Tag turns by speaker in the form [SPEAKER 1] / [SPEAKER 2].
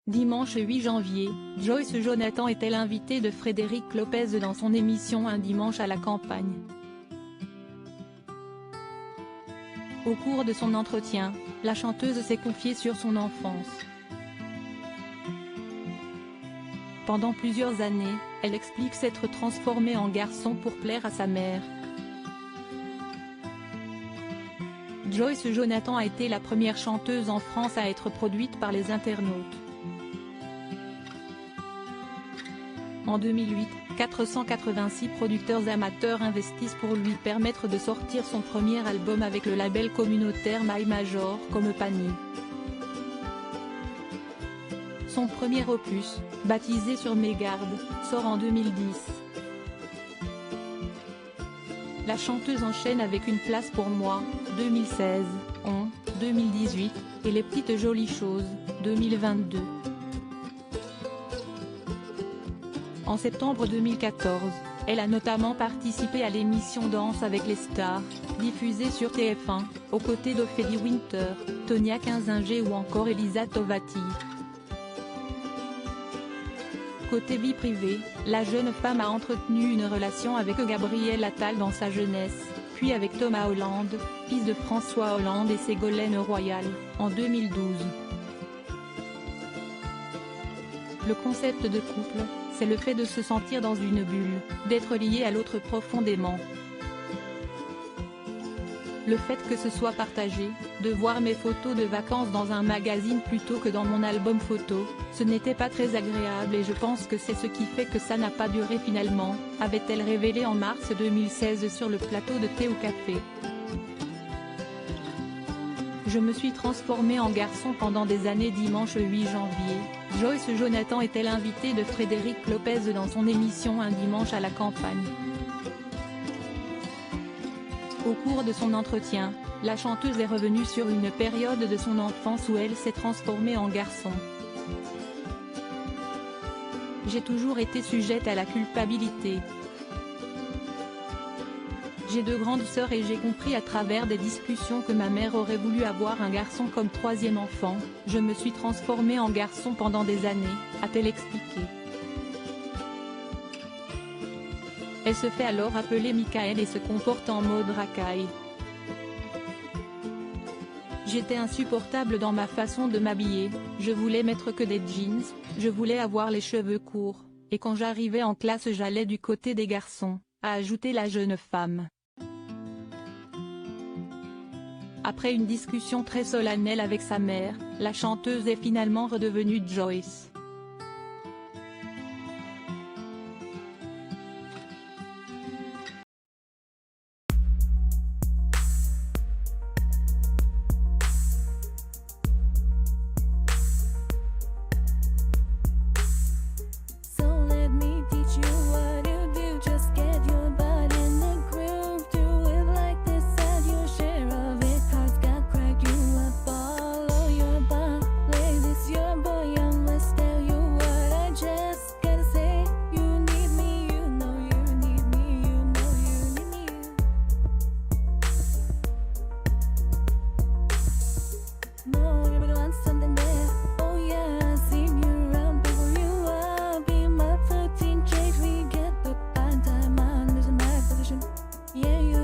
[SPEAKER 1] Dimanche 8 janvier, Joyce Jonathan était l'invitée de Frédéric Lopez dans son émission Un dimanche à la campagne. Au cours de son entretien, la chanteuse s'est confiée sur son enfance. Pendant plusieurs années, elle explique s'être transformée en garçon pour plaire à sa mère. Joyce Jonathan a été la première chanteuse en France à être produite par les internautes. En 2008, 486 producteurs amateurs investissent pour lui permettre de sortir son premier album avec le label communautaire My Major comme panier. Son premier opus, baptisé Sur mes gardes, sort en 2010. La chanteuse enchaîne avec Une place pour moi, 2016, On, 2018, et Les petites jolies choses, 2022. En septembre 2014, elle a notamment participé à l'émission Danse avec les stars, diffusée sur TF1, aux côtés d'Ophélie Winter, Tonia Kinzinger ou encore Elisa Tovati. Côté vie privée, la jeune femme a entretenu une relation avec Gabriel Attal dans sa jeunesse, puis avec Thomas Hollande, fils de François Hollande et Ségolène Royal, en 2012. Le concept de couple, c'est le fait de se sentir dans une bulle, d'être lié à l'autre profondément. Le fait que ce soit partagé, de voir mes photos de vacances dans un magazine plutôt que dans mon album photo, ce n'était pas très agréable et je pense que c'est ce qui fait que ça n'a pas duré finalement, avait-elle révélé en mars 2016 sur le plateau de Thé ou Café. Je me suis transformée en garçon pendant des années. Dimanche 8 janvier, Joyce Jonathan était l'invitée de Frédéric Lopez dans son émission Un dimanche à la campagne. Au cours de son entretien, la chanteuse est revenue sur une période de son enfance où elle s'est transformée en garçon. J'ai toujours été sujette à la culpabilité. J'ai deux grandes sœurs et j'ai compris à travers des discussions que ma mère aurait voulu avoir un garçon comme troisième enfant. Je me suis transformée en garçon pendant des années, a-t-elle expliqué. Elle se fait alors appeler Michael et se comporte en mode racaille. J'étais insupportable dans ma façon de m'habiller, je voulais mettre que des jeans, je voulais avoir les cheveux courts, et quand j'arrivais en classe j'allais du côté des garçons, a ajouté la jeune femme. Après une discussion très solennelle avec sa mère, la chanteuse est finalement redevenue Joyce.
[SPEAKER 2] Yeah,